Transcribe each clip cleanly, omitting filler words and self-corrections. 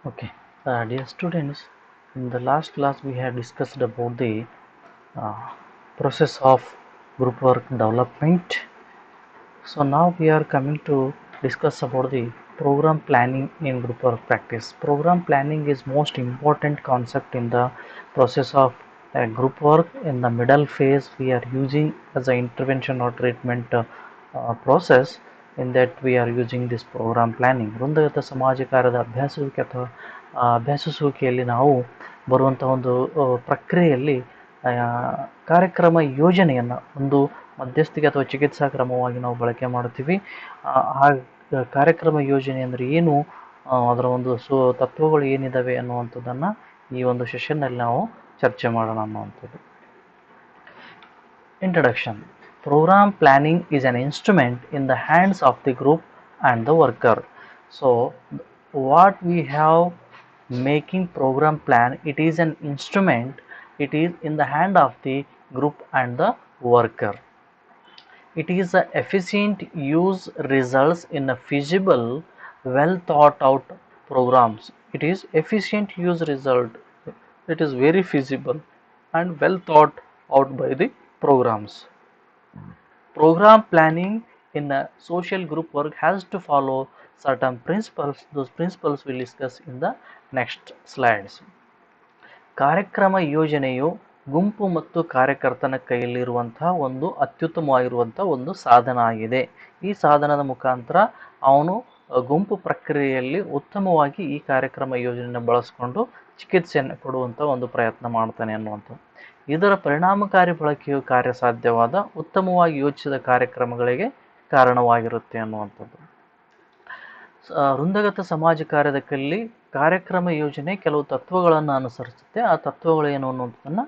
Okay, dear students, in the last class we had discussed about the uh, process of group work development. So now we are coming to discuss about the program planning in group work practice. Program planning is most important concept in the process of group work. In the middle phase, we are using as an intervention or treatment process. In that we are using this program planning. ವೃಂದಗತ ಸಮಾಜ ಕಾರ್ಯದ ಅಭ್ಯಾಸುವಿಕೆ ಅಥವಾ ಅಭ್ಯಾಸಿಸುವಿಕೆಯಲ್ಲಿ ನಾವು ಬರುವಂಥ ಒಂದು ಪ್ರಕ್ರಿಯೆಯಲ್ಲಿ ಕಾರ್ಯಕ್ರಮ ಯೋಜನೆಯನ್ನು ಒಂದು ಮಧ್ಯಸ್ಥಿಕೆ ಅಥವಾ ಚಿಕಿತ್ಸಾ ಕ್ರಮವಾಗಿ ನಾವು ಬಳಕೆ ಮಾಡುತ್ತೀವಿ. ಆ ಕಾರ್ಯಕ್ರಮ ಯೋಜನೆ ಅಂದರೆ ಏನು, ಅದರ ಒಂದು ತತ್ವಗಳು ಏನಿದ್ದಾವೆ ಅನ್ನುವಂಥದ್ದನ್ನು ಈ ಒಂದು ಸೆಷನ್ನಲ್ಲಿ ನಾವು ಚರ್ಚೆ ಮಾಡೋಣ ಅನ್ನುವಂಥದ್ದು. Introduction. Program planning is an instrument in the hands of the group and the worker. So what we have making program plan, it is an instrument, it is in the hand of the group and the worker. It is a efficient use results in a feasible, well thought out programs. It is efficient use result, it is very feasible and well thought out by the programs. Program planning in a social group work has to follow certain principles. Those principles we'll discuss in the next slides. ಕಾರ್ಯಕ್ರಮ ಯೋಜನೆಯು ಗುಂಪು ಮತ್ತು ಕಾರ್ಯಕರ್ತನ ಕೈಯಲ್ಲಿರುವಂತಹ ಒಂದು ಅತ್ಯುತ್ತಮವಾಗಿರುವಂಥ ಒಂದು ಸಾಧನ ಆಗಿದೆ. ಈ ಸಾಧನದ ಮುಖಾಂತರ ಅವನು ಗುಂಪು ಪ್ರಕ್ರಿಯೆಯಲ್ಲಿ ಉತ್ತಮವಾಗಿ ಈ ಕಾರ್ಯಕ್ರಮ ಯೋಜನೆಯನ್ನು ಬಳಸಿಕೊಂಡು ಚಿಕಿತ್ಸೆಯನ್ನು ಕೊಡುವಂಥ ಒಂದು ಪ್ರಯತ್ನ ಮಾಡ್ತಾನೆ ಅನ್ನುವಂಥದ್ದು. ಇದರ ಪರಿಣಾಮಕಾರಿ ಬಳಕೆಯು ಕಾರ್ಯಸಾಧ್ಯವಾದ ಉತ್ತಮವಾಗಿ ಯೋಚಿಸಿದ ಕಾರ್ಯಕ್ರಮಗಳಿಗೆ ಕಾರಣವಾಗಿರುತ್ತೆ ಅನ್ನುವಂಥದ್ದು. ವೃಂದಗತ ಸಮಾಜ ಕಾರ್ಯದಲ್ಲಿ ಕಾರ್ಯಕ್ರಮ ಯೋಜನೆ ಕೆಲವು ತತ್ವಗಳನ್ನು ಅನುಸರಿಸುತ್ತೆ. ಆ ತತ್ವಗಳು ಏನು ಅನ್ನೋದನ್ನು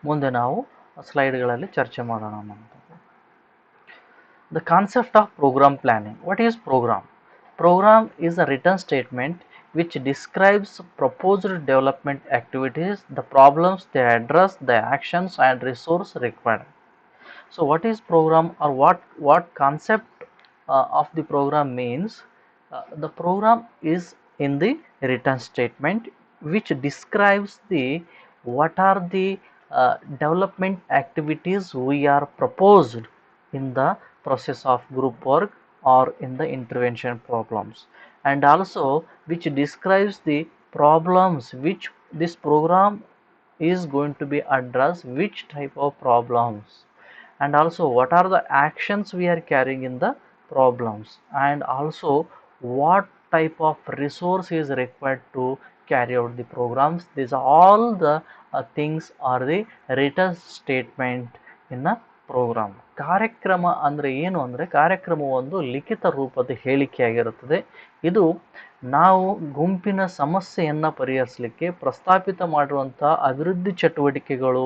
ಮುಂದೆ ನಾವು ಸ್ಲೈಡ್ಗಳಲ್ಲಿ ಚರ್ಚೆ ಮಾಡೋಣ ಅನ್ನುವಂಥದ್ದು. The concept of program planning. What is program? Program is a written statement which describes proposed development activities, the problems they address, the actions and resource required. So what is program, or what concept of the program means? The program is in the written statement which describes the what are the development activities we are proposed in the process of group work or in the intervention problems, and also which describes the problems which this program is going to be addressed, which type of problems, and also what are the actions we are carrying in the problems, and also what type of resource is required to carry out the programs. These are all the things are the written statement in the program. ಕಾರ್ಯಕ್ರಮ ಅಂದರೆ ಏನು ಅಂದರೆ, ಕಾರ್ಯಕ್ರಮ ಒಂದು ಲಿಖಿತ ರೂಪದ ಹೇಳಿಕೆಯಾಗಿರುತ್ತದೆ. ಇದು ನಾವು ಗುಂಪಿನ ಸಮಸ್ಯೆಯನ್ನು ಪರಿಹರಿಸಲಿಕ್ಕೆ ಪ್ರಸ್ತಾಪಿತ ಮಾಡಿರುವಂಥ ಅಭಿವೃದ್ಧಿ ಚಟುವಟಿಕೆಗಳು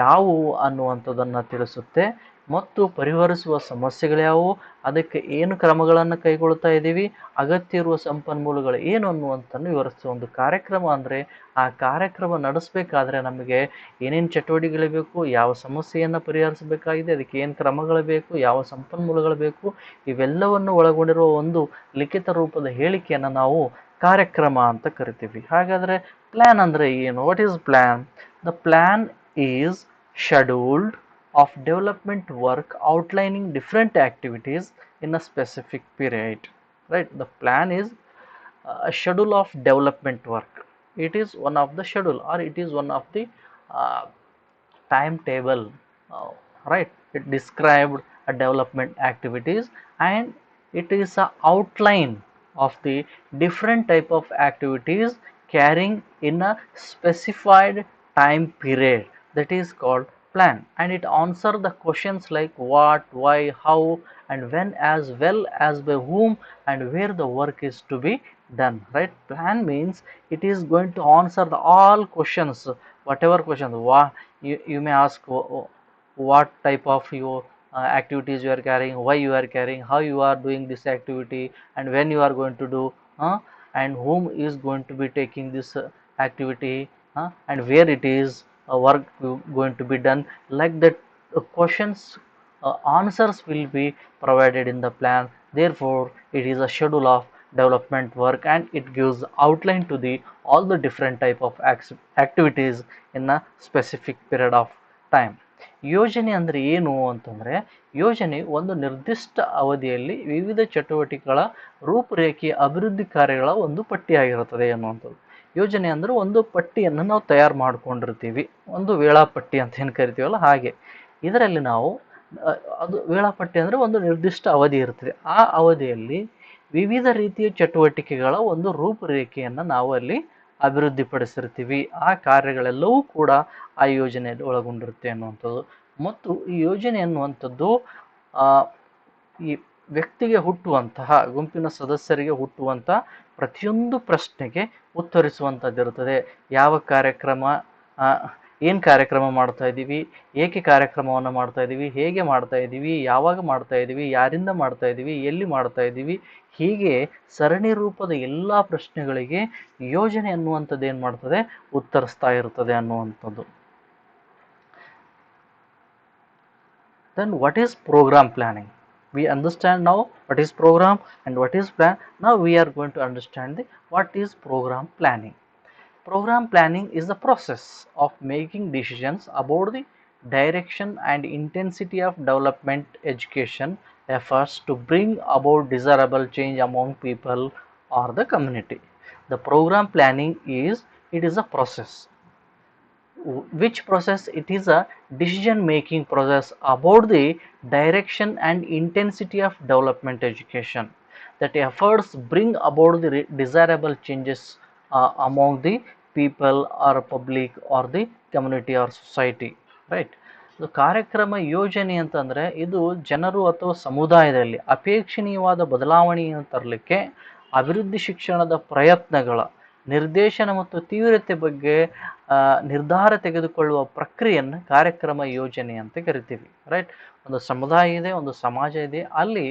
ಯಾವುವು ಅನ್ನುವಂಥದ್ದನ್ನು ತಿಳಿಸುತ್ತೆ, ಮತ್ತು ಪರಿಹರಿಸುವ ಸಮಸ್ಯೆಗಳ್ಯಾವು, ಅದಕ್ಕೆ ಏನು ಕ್ರಮಗಳನ್ನು ಕೈಗೊಳ್ತಾ ಇದ್ದೀವಿ, ಅಗತ್ಯ ಇರುವ ಸಂಪನ್ಮೂಲಗಳು ಏನು ಅನ್ನುವಂಥನ್ನು ವಿವರಿಸುವ ಒಂದು ಕಾರ್ಯಕ್ರಮ. ಅಂದರೆ ಆ ಕಾರ್ಯಕ್ರಮ ನಡೆಸಬೇಕಾದ್ರೆ ನಮಗೆ ಏನೇನು ಚಟುವಟಿಕೆಗಳು ಬೇಕು, ಯಾವ ಸಮಸ್ಯೆಯನ್ನು ಪರಿಹರಿಸಬೇಕಾಗಿದೆ, ಅದಕ್ಕೆ ಏನು ಕ್ರಮಗಳು ಬೇಕು, ಯಾವ ಸಂಪನ್ಮೂಲಗಳು ಬೇಕು, ಇವೆಲ್ಲವನ್ನು ಒಳಗೊಂಡಿರುವ ಒಂದು ಲಿಖಿತ ರೂಪದ ಹೇಳಿಕೆಯನ್ನು ನಾವು ಕಾರ್ಯಕ್ರಮ ಅಂತ ಕರಿತೀವಿ. ಹಾಗಾದರೆ ಪ್ಲ್ಯಾನ್ ಅಂದರೆ ಏನು? What is plan? The plan is scheduled of development work outlining different activities in a specific period. Right? The plan is a schedule of development work. It is one of the schedule, or it is one of the timetable. Right? It described a development activities, and it is a outline of the different type of activities carrying in a specified time period. That is called plan, and it answer the questions like what, why, how and when, as well as by whom and where the work is to be done. Right? Plan means it is going to answer the all questions, whatever questions. You may ask what type of your activities you are carrying, why you are carrying, how you are doing this activity, and when you are going to do, and whom is going to be taking this activity, and where it is work going to be done. Like that, questions answers will be provided in the plan. Therefore it is a schedule of development work, and it gives outline to the all the different type of activities in a specific period of time. ಯೋಜನೆ ಅಂದರೆ ಏನು ಅಂತಂದರೆ, ಯೋಜನೆ ಒಂದು ನಿರ್ದಿಷ್ಟ ಅವಧಿಯಲ್ಲಿ ವಿವಿಧ ಚಟುವಟಿಕೆಗಳ ರೂಪುರೇಖೆಯ ಅಭಿವೃದ್ಧಿ ಕಾರ್ಯಗಳ ಒಂದು ಪಟ್ಟಿಯಾಗಿರುತ್ತದೆ ಅನ್ನುವಂಥದ್ದು. ಯೋಜನೆ ಅಂದರೆ ಒಂದು ಪಟ್ಟಿಯನ್ನು ನಾವು ತಯಾರು ಮಾಡ್ಕೊಂಡಿರ್ತೀವಿ, ಒಂದು ವೇಳಾಪಟ್ಟಿ ಅಂತ ಏನು ಕರಿತೀವಲ್ಲ ಹಾಗೆ. ಇದರಲ್ಲಿ ನಾವು ಅದು ವೇಳಾಪಟ್ಟಿ ಅಂದರೆ ಒಂದು ನಿರ್ದಿಷ್ಟ ಅವಧಿ ಇರ್ತದೆ. ಆ ಅವಧಿಯಲ್ಲಿ ವಿವಿಧ ರೀತಿಯ ಚಟುವಟಿಕೆಗಳ ಒಂದು ರೂಪುರೇಖೆಯನ್ನು ನಾವು ಅಲ್ಲಿ ಅಭಿವೃದ್ಧಿಪಡಿಸಿರ್ತೀವಿ. ಆ ಕಾರ್ಯಗಳೆಲ್ಲವೂ ಕೂಡ ಆ ಯೋಜನೆಯಲ್ಲಿ ಒಳಗೊಂಡಿರುತ್ತೆ ಅನ್ನುವಂಥದ್ದು. ಮತ್ತು ಈ ಯೋಜನೆ ಅನ್ನುವಂಥದ್ದು ಈ ವ್ಯಕ್ತಿಗೆ ಹುಟ್ಟುವಂತಹ, ಗುಂಪಿನ ಸದಸ್ಯರಿಗೆ ಹುಟ್ಟುವಂತಹ ಪ್ರತಿಯೊಂದು ಪ್ರಶ್ನೆಗೆ ಉತ್ತರಿಸುವಂಥದ್ದಿರುತ್ತದೆ. ಯಾವ ಕಾರ್ಯಕ್ರಮ, ಏನು ಕಾರ್ಯಕ್ರಮ ಮಾಡ್ತಾ ಇದ್ದೀವಿ, ಏಕೆ ಕಾರ್ಯಕ್ರಮವನ್ನು ಮಾಡ್ತಾ ಇದ್ದೀವಿ, ಹೇಗೆ ಮಾಡ್ತಾ ಇದ್ದೀವಿ, ಯಾವಾಗ ಮಾಡ್ತಾ ಇದ್ದೀವಿ, ಯಾರಿಂದ ಮಾಡ್ತಾ ಇದ್ದೀವಿ, ಎಲ್ಲಿ ಮಾಡ್ತಾ ಇದ್ದೀವಿ, ಹೀಗೆ ಸರಣಿ ರೂಪದ ಎಲ್ಲ ಪ್ರಶ್ನೆಗಳಿಗೆ ಯೋಜನೆ ಅನ್ನುವಂಥದ್ದು ಏನು ಮಾಡ್ತದೆ, ಉತ್ತರಿಸ್ತಾ ಇರ್ತದೆ ಅನ್ನುವಂಥದ್ದು. Then what is program planning? We understand now what is program and what is plan. Now we are going to understand what is program planning. Program planning is the process of making decisions about the direction and intensity of development education efforts to bring about desirable change among people or the community. The program planning it is a process. Which process? It is a decision making process about the direction and intensity of development education. That efforts bring about the desirable changes among the people or public or the community or society, right? So ಕಾರ್ಯಕ್ರಮ ಯೋಜನೆ ಅಂತಂದರೆ ಇದು ಜನರು ಅಥವಾ ಸಮುದಾಯದಲ್ಲಿ ಅಪೇಕ್ಷಣೀಯವಾದ ಬದಲಾವಣೆಯನ್ನು ತರಲಿಕ್ಕೆ ಅಭಿವೃದ್ಧಿ ಶಿಕ್ಷಣದ ಪ್ರಯತ್ನಗಳ ನಿರ್ದೇಶನ ಮತ್ತು ತೀವ್ರತೆ ಬಗ್ಗೆ ನಿರ್ಧಾರ ತೆಗೆದುಕೊಳ್ಳುವ ಪ್ರಕ್ರಿಯೆಯನ್ನು ಕಾರ್ಯಕ್ರಮ ಯೋಜನೆ ಅಂತ ಕರಿತೀವಿ, ರೈಟ್? ಒಂದು ಸಮುದಾಯ ಇದೆ, ಒಂದು ಸಮಾಜ ಇದೆ, ಅಲ್ಲಿ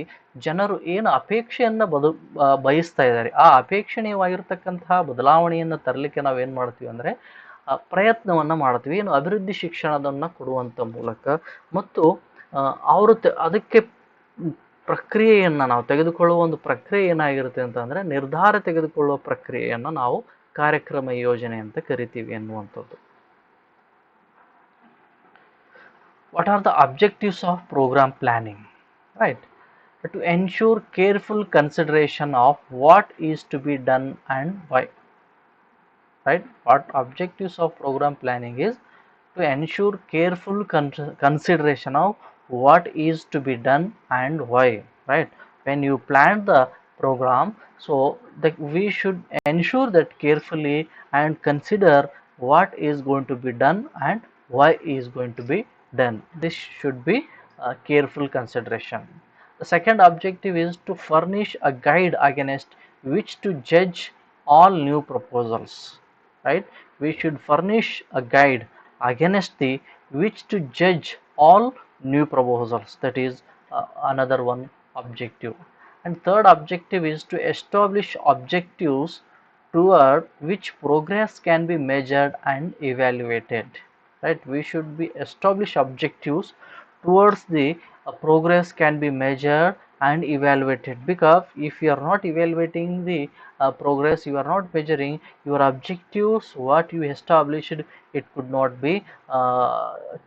ಜನರು ಏನು ಅಪೇಕ್ಷೆಯನ್ನು ಬಯಸ್ತಾ ಇದ್ದಾರೆ, ಆ ಅಪೇಕ್ಷಣೀಯವಾಗಿರ್ತಕ್ಕಂತಹ ಬದಲಾವಣೆಯನ್ನು ತರಲಿಕ್ಕೆ ನಾವೇನು ಮಾಡ್ತೀವಿ ಅಂದರೆ ಪ್ರಯತ್ನವನ್ನು ಮಾಡ್ತೀವಿ, ಏನು ಅಭಿವೃದ್ಧಿ ಶಿಕ್ಷಣದನ್ನು ಕೊಡುವಂಥ ಮೂಲಕ. ಮತ್ತು ಅವರು ಅದಕ್ಕೆ ಪ್ರಕ್ರಿಯೆಯನ್ನು ನಾವು ತೆಗೆದುಕೊಳ್ಳುವ ಒಂದು ಪ್ರಕ್ರಿಯೆ ಏನಾಗಿರುತ್ತೆ ಅಂತಂದರೆ ನಿರ್ಧಾರ ತೆಗೆದುಕೊಳ್ಳುವ ಪ್ರಕ್ರಿಯೆಯನ್ನು ನಾವು ಕಾರ್ಯಕ್ರಮ ಯೋಜನೆ ಅಂತ ಕರಿತೀವಿ ಅನ್ನುವಂಥದ್ದು. What are the objectives of program planning? Right, to ensure careful consideration of what is to be done and why. Right, what objectives of program planning is to ensure careful consideration of what is to be done and why. Right, when you plan the program, so that we should ensure that carefully and consider what is going to be done and why is going to be done. This should be careful consideration. The second objective is to furnish a guide against which to judge all new proposals. Right, we should furnish a guide against the which to judge all new proposals. That is another one objective. And third objective is to establish objectives toward which progress can be measured and evaluated. Right, we should be establish objectives towards the progress can be measured and evaluated, because if you are not evaluating the progress, you are not measuring your objectives, what you established, it could not be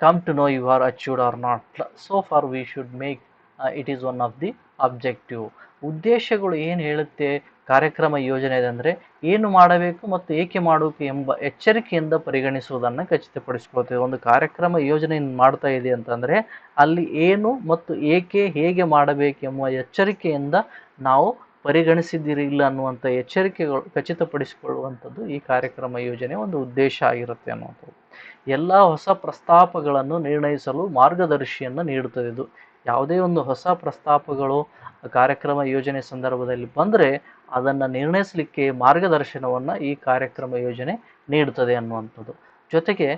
come to know you are achieved or not. So far we should make it is one of the objective. ಉದ್ದೇಶಗಳು ಏನು ಹೇಳುತ್ತೆ ಕಾರ್ಯಕ್ರಮ ಯೋಜನೆ ಅಂದರೆ ಏನು ಮಾಡಬೇಕು ಮತ್ತು ಏಕೆ ಮಾಡಬೇಕು ಎಂಬ ಎಚ್ಚರಿಕೆಯಿಂದ ಪರಿಗಣಿಸುವುದನ್ನು ಖಚಿತಪಡಿಸ್ಕೊಳ್ತೇವೆ. ಒಂದು ಕಾರ್ಯಕ್ರಮ ಯೋಜನೆ ಮಾಡ್ತಾ ಇದೆ ಅಂತಂದರೆ ಅಲ್ಲಿ ಏನು ಮತ್ತು ಏಕೆ ಹೇಗೆ ಮಾಡಬೇಕೆಂಬ ಎಚ್ಚರಿಕೆಯಿಂದ ನಾವು ಪರಿಗಣಿಸಿದ್ದೀರಿ ಇಲ್ಲ ಅನ್ನುವಂಥ ಎಚ್ಚರಿಕೆಗಳು ಖಚಿತಪಡಿಸಿಕೊಳ್ಳುವಂಥದ್ದು ಈ ಕಾರ್ಯಕ್ರಮ ಯೋಜನೆ ಒಂದು ಉದ್ದೇಶ ಆಗಿರುತ್ತೆ ಅನ್ನುವಂಥದ್ದು. ಎಲ್ಲ ಹೊಸ ಪ್ರಸ್ತಾಪಗಳನ್ನು ನಿರ್ಣಯಿಸಲು ಮಾರ್ಗದರ್ಶಿಯನ್ನು ನೀಡುತ್ತದೆ. ಇದು ಯಾವುದೇ ಒಂದು ಹೊಸ ಪ್ರಸ್ತಾಪಗಳು ಕಾರ್ಯಕ್ರಮ ಯೋಜನೆ ಸಂದರ್ಭದಲ್ಲಿ ಬಂದರೆ ಅದನ್ನು ನಿರ್ಣಯಿಸಲಿಕ್ಕೆ ಮಾರ್ಗದರ್ಶನವನ್ನು ಈ ಕಾರ್ಯಕ್ರಮ ಯೋಜನೆ ನೀಡುತ್ತದೆ ಅನ್ನುವಂಥದ್ದು. ಜೊತೆಗೆ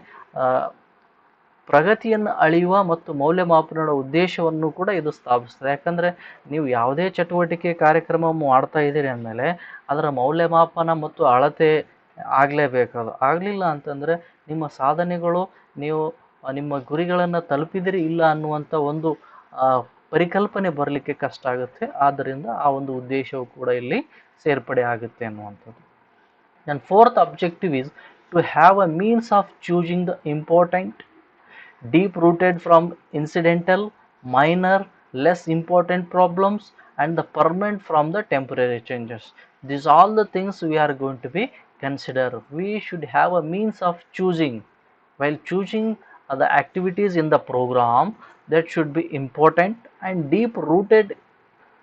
ಪ್ರಗತಿಯನ್ನು ಅಳೆಯುವ ಮತ್ತು ಮೌಲ್ಯಮಾಪನದ ಉದ್ದೇಶವನ್ನು ಕೂಡ ಇದು ಸ್ಥಾಪಿಸ್ತದೆ. ಯಾಕಂದರೆ ನೀವು ಯಾವುದೇ ಚಟುವಟಿಕೆ ಕಾರ್ಯಕ್ರಮ ಮಾಡ್ತಾ ಇದ್ದೀರಿ ಅಂದಮೇಲೆ ಅದರ ಮೌಲ್ಯಮಾಪನ ಮತ್ತು ಅಳತೆ ಆಗಲೇಬೇಕದು. ಆಗಲಿಲ್ಲ ಅಂತಂದರೆ ನಿಮ್ಮ ಸಾಧನೆಗಳು, ನೀವು ನಿಮ್ಮ ಗುರಿಗಳನ್ನು ತಲುಪಿದಿರಿ ಇಲ್ಲ ಅನ್ನುವಂಥ ಒಂದು ಪರಿಕಲ್ಪನೆ ಬರಲಿಕ್ಕೆ ಕಷ್ಟ ಆಗುತ್ತೆ. ಆದ್ದರಿಂದ ಆ ಒಂದು ಉದ್ದೇಶವು ಕೂಡ ಇಲ್ಲಿ ಸೇರ್ಪಡೆ ಆಗುತ್ತೆ ಅನ್ನುವಂಥದ್ದು. And fourth objective is to have a means of choosing the important, deep rooted from incidental, minor, less important problems, and the permanent from the temporary changes. These all the things we are going to be consider. We should have a means of choosing. While choosing the activities in the program, that should be important and deep rooted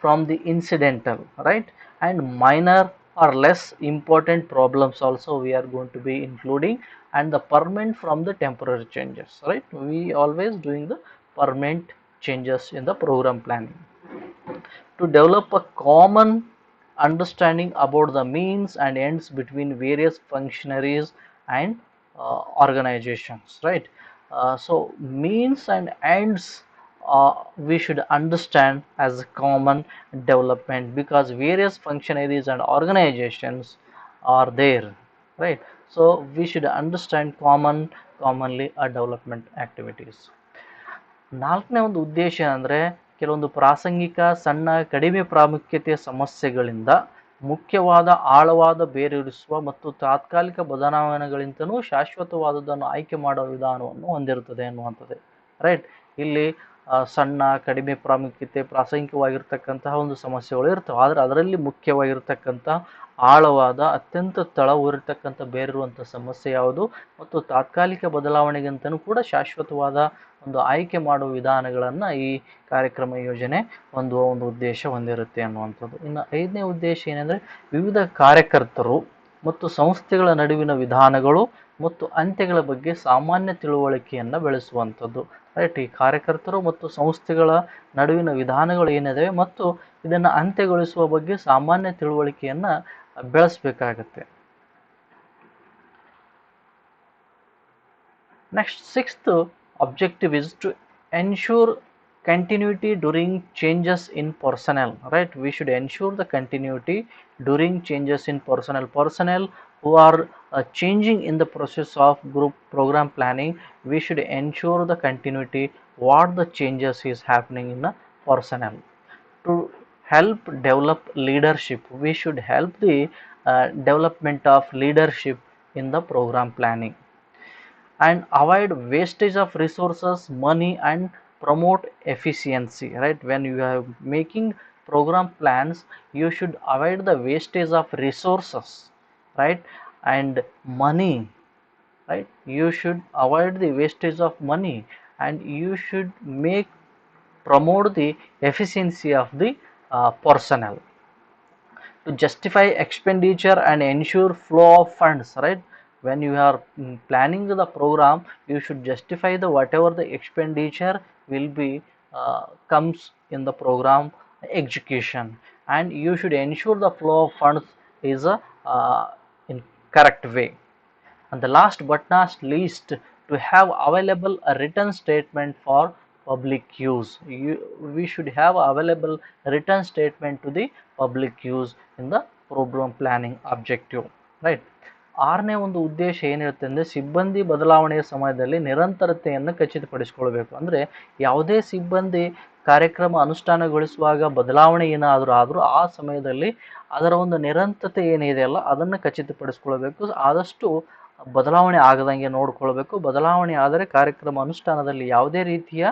from the incidental, right, and minor or less important problems also we are going to be including, and the permanent from the temporary changes, right. We always doing the permanent changes in the program planning. To develop a common understanding about the means and ends between various functionaries and organizations, right. So means and ends we should understand as a common development, because various functionaries and organizations are there, right. So we should understand commonly development activities. ನಾಲ್ಕನೇ ಒಂದು ಉದ್ದೇಶ ಅಂದರೆ ಕೆಲವೊಂದು ಪ್ರಾಸಂಗಿಕ ಸಣ್ಣ ಕಡಿಮೆ ಪ್ರಾಮುಖ್ಯತೆಯ ಸಮಸ್ಯೆಗಳಿಂದ ಮುಖ್ಯವಾದ ಆಳವಾದ ಬೇರೂರಿಸುವ ಮತ್ತು ತಾತ್ಕಾಲಿಕ ಬದಲಾವಣೆಗಳಿಂತಲೂ ಶಾಶ್ವತವಾದದ್ದನ್ನು ಆಯ್ಕೆ ಮಾಡುವ ವಿಧಾನವನ್ನು ಹೊಂದಿರುತ್ತದೆ ಅನ್ನುವಂಥದ್ದು, ರೈಟ್. ಇಲ್ಲಿ ಸಣ್ಣ ಕಡಿಮೆ ಪ್ರಾಮುಖ್ಯತೆ ಪ್ರಾಸಂಗಿಕವಾಗಿರ್ತಕ್ಕಂತಹ ಒಂದು ಸಮಸ್ಯೆಗಳು ಇರ್ತವೆ, ಆದರೆ ಅದರಲ್ಲಿ ಮುಖ್ಯವಾಗಿರ್ತಕ್ಕಂಥ ಆಳವಾದ ಅತ್ಯಂತ ತಳವೂರಿರ್ತಕ್ಕಂಥ ಬೇರಿರುವಂಥ ಸಮಸ್ಯೆ ಯಾವುದು ಮತ್ತು ತಾತ್ಕಾಲಿಕ ಬದಲಾವಣೆಗಿಂತಲೂ ಕೂಡ ಶಾಶ್ವತವಾದ ಒಂದು ಆಯ್ಕೆ ಮಾಡುವ ವಿಧಾನಗಳನ್ನು ಈ ಕಾರ್ಯಕ್ರಮ ಯೋಜನೆ ಒಂದು ಉದ್ದೇಶ ಹೊಂದಿರುತ್ತೆ ಅನ್ನುವಂಥದ್ದು. ಇನ್ನು ಐದನೇ ಉದ್ದೇಶ ಏನೆಂದರೆ ವಿವಿಧ ಕಾರ್ಯಕರ್ತರು ಮತ್ತು ಸಂಸ್ಥೆಗಳ ನಡುವಿನ ವಿಧಾನಗಳು ಮತ್ತು ಅಂತ್ಯಗಳ ಬಗ್ಗೆ ಸಾಮಾನ್ಯ ತಿಳುವಳಿಕೆಯನ್ನು ಬೆಳೆಸುವಂಥದ್ದು, ರೈಟ್. ಈ ಕಾರ್ಯಕರ್ತರು ಮತ್ತು ಸಂಸ್ಥೆಗಳ ನಡುವಿನ ವಿಧಾನಗಳು ಏನಿದಾವೆ ಮತ್ತು ಇದನ್ನು ಅಂತ್ಯಗೊಳಿಸುವ ಬಗ್ಗೆ ಸಾಮಾನ್ಯ ತಿಳುವಳಿಕೆಯನ್ನು ಬೆಳೆಸಬೇಕಾಗತ್ತೆ. Next sixth objective is to ensure continuity during changes in personnel, right. We should ensure the continuity during changes in personnel who are changing in the process of group program planning. We should ensure the continuity what the changes is happening in the personnel. To help develop leadership, we should help the development of leadership in the program planning, and avoid wastage of resources, money, and promote efficiency, right. When you are making program plans, you should avoid the wastage of resources, right, and money, right. You should avoid the wastage of money, and you should promote the efficiency of the personnel. To justify expenditure and ensure flow of funds, right. When you are planning the program, you should justify the whatever the expenditure will be comes in the program execution, and you should ensure the flow of funds is in correct way. And the last but not least, to have available a written statement for public use. We should have available written statement to the public use in the program planning objective, right. ಆರನೇ ಒಂದು ಉದ್ದೇಶ ಏನಿರುತ್ತೆ ಅಂದರೆ ಸಿಬ್ಬಂದಿ ಬದಲಾವಣೆಯ ಸಮಯದಲ್ಲಿ ನಿರಂತರತೆಯನ್ನು ಖಚಿತಪಡಿಸಿಕೊಳ್ಬೇಕು. ಅಂದರೆ ಯಾವುದೇ ಸಿಬ್ಬಂದಿ ಕಾರ್ಯಕ್ರಮ ಅನುಷ್ಠಾನಗೊಳಿಸುವಾಗ ಬದಲಾವಣೆ ಏನಾದರೂ ಆ ಸಮಯದಲ್ಲಿ ಅದರ ಒಂದು ನಿರಂತರತೆ ಏನಿದೆಯಲ್ಲ ಅದನ್ನು ಖಚಿತಪಡಿಸ್ಕೊಳ್ಬೇಕು. ಆದಷ್ಟು ಬದಲಾವಣೆ ಆಗದಂಗೆ ನೋಡಿಕೊಳ್ಬೇಕು. ಬದಲಾವಣೆ ಆದರೆ ಕಾರ್ಯಕ್ರಮ ಅನುಷ್ಠಾನದಲ್ಲಿ ಯಾವುದೇ ರೀತಿಯ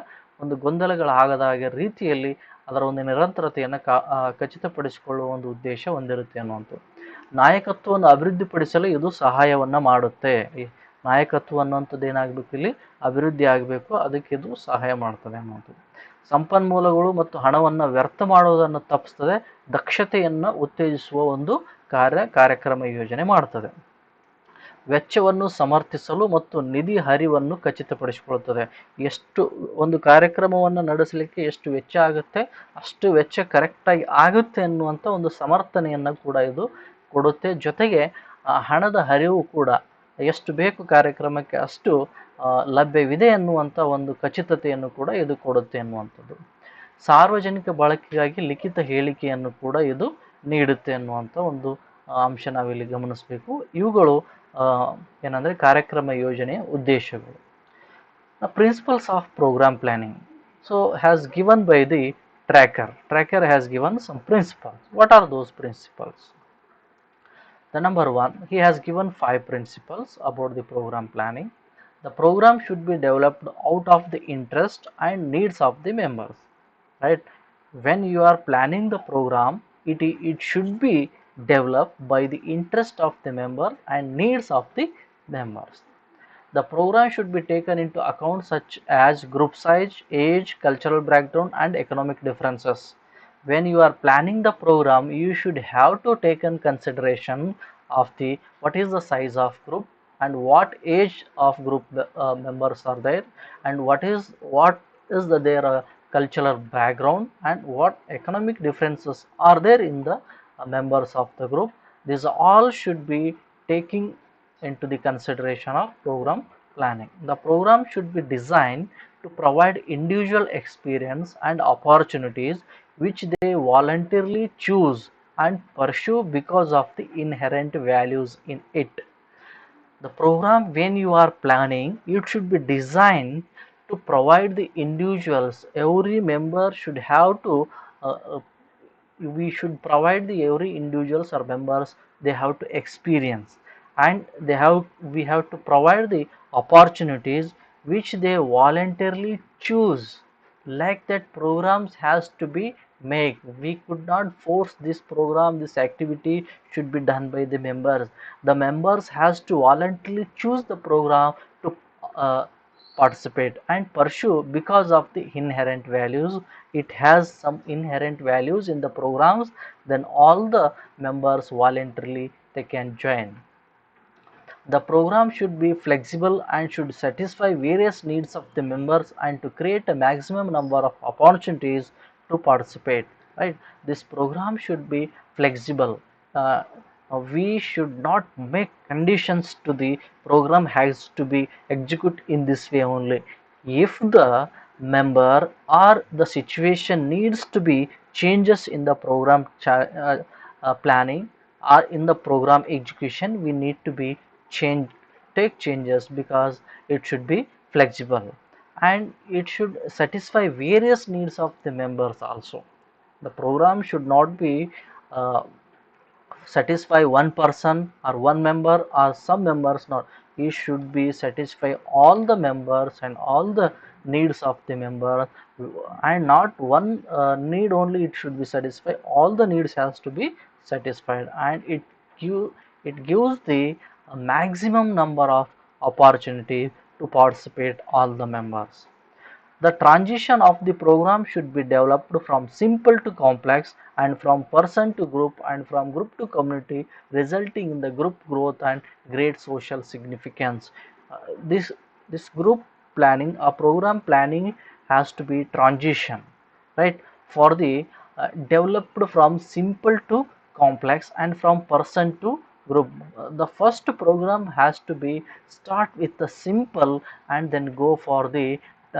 ಒಂದು ಗೊಂದಲಗಳಾಗದ ರೀತಿಯಲ್ಲಿ ಅದರ ಒಂದು ನಿರಂತರತೆಯನ್ನು ಖಚಿತಪಡಿಸಿಕೊಳ್ಳುವ ಒಂದು ಉದ್ದೇಶ ಹೊಂದಿರುತ್ತೆ ಅನ್ನುವಂಥದ್ದು. ನಾಯಕತ್ವವನ್ನು ಅಭಿವೃದ್ಧಿಪಡಿಸಲು ಇದು ಸಹಾಯವನ್ನು ಮಾಡುತ್ತೆ. ಈ ನಾಯಕತ್ವ ಅನ್ನುವಂಥದ್ದು ಏನಾಗಬೇಕು, ಇಲ್ಲಿ ಅಭಿವೃದ್ಧಿ ಆಗಬೇಕು, ಅದಕ್ಕೆ ಇದು ಸಹಾಯ ಮಾಡ್ತದೆ ಅನ್ನುವಂಥದ್ದು. ಸಂಪನ್ಮೂಲಗಳು ಮತ್ತು ಹಣವನ್ನು ವ್ಯರ್ಥ ಮಾಡುವುದನ್ನು ತಪ್ಪಿಸ್ತದೆ, ದಕ್ಷತೆಯನ್ನು ಉತ್ತೇಜಿಸುವ ಒಂದು ಕಾರ್ಯಕ್ರಮ ಯೋಜನೆ ಮಾಡ್ತದೆ. ವೆಚ್ಚವನ್ನು ಸಮರ್ಥಿಸಲು ಮತ್ತು ನಿಧಿ ಹರಿವನ್ನು ಖಚಿತಪಡಿಸಿಕೊಳ್ಳುತ್ತದೆ. ಎಷ್ಟು ಒಂದು ಕಾರ್ಯಕ್ರಮವನ್ನು ನಡೆಸಲಿಕ್ಕೆ ಎಷ್ಟು ವೆಚ್ಚ ಆಗುತ್ತೆ ಅಷ್ಟು ವೆಚ್ಚ ಕರೆಕ್ಟಾಗಿ ಆಗುತ್ತೆ ಅನ್ನುವಂಥ ಒಂದು ಸಮರ್ಥನೆಯನ್ನು ಕೂಡ ಇದು ಕೊಡುತ್ತೆ. ಜೊತೆಗೆ ಹಣದ ಹರಿವು ಕೂಡ ಎಷ್ಟು ಬೇಕು ಕಾರ್ಯಕ್ರಮಕ್ಕೆ ಅಷ್ಟು ಲಭ್ಯವಿದೆ ಅನ್ನುವಂಥ ಒಂದು ಖಚಿತತೆಯನ್ನು ಕೂಡ ಇದು ಕೊಡುತ್ತೆ ಅನ್ನುವಂಥದ್ದು. ಸಾರ್ವಜನಿಕ ಬಳಕೆಗಾಗಿ ಲಿಖಿತ ಹೇಳಿಕೆಯನ್ನು ಕೂಡ ಇದು ನೀಡುತ್ತೆ ಅನ್ನುವಂಥ ಒಂದು ಅಂಶ ನಾವಿಲ್ಲಿ ಗಮನಿಸಬೇಕು. ಇವುಗಳು ಏನಂದರೆ ಕಾರ್ಯಕ್ರಮ ಯೋಜನೆಯ ಉದ್ದೇಶಗಳು. Principles of program planning. So has given by the tracker. Tracker has given some principles. What are those principles? The number one, he has given 5 principles about the program planning. The program should be developed out of the interest and needs of the members, right? When you are planning the program, it should be developed by the interest of the member and needs of the members. The program should be taken into account such as group size, age, cultural background and economic differences. When you are planning the program, you should have to take in consideration of the what is the size of group and what age of group members are there, and what is their cultural background and what economic differences are there in the members of the group. These all should be taking into the consideration of program planning. The program should be designed to provide individual experience and opportunities which they voluntarily choose and pursue because of the inherent values in it. The program, when you are planning, it should be designed to provide the individuals, every member should have to uh, uh, we should provide the every individuals or members, they have to experience, and we have to provide the opportunities which they voluntarily choose. Like that, programs has to be made. We could not force this program, this activity should be done by the members. The members has to voluntarily choose the program to uh, participate and pursue because of the inherent values. It has some inherent values in the programs, then all the members voluntarily they can join. The program should be flexible and should satisfy various needs of the members and to create a maximum number of opportunities to participate, right? This program should be flexible. uh, we should not make conditions to the program has to be executed in this way only. If the member or the situation needs to be changes in the program planning or in the program execution, we need to be change take changes because it should be flexible and it should satisfy various needs of the members also. The program should not be uh, satisfy one person or one member or some members, not. It should be satisfy all the members and all the needs of the member, and not one need only. It should be satisfy all the needs has to be satisfied, and give it gives the maximum number of opportunity to participate all the members. The transition of the program should be developed from simple to complex and from person to group and from group to community, resulting in the group growth and great social significance. This group planning, a program planning has to be transition, right? For the developed from simple to complex and from person to group. The first program has to be start with the simple and then go for the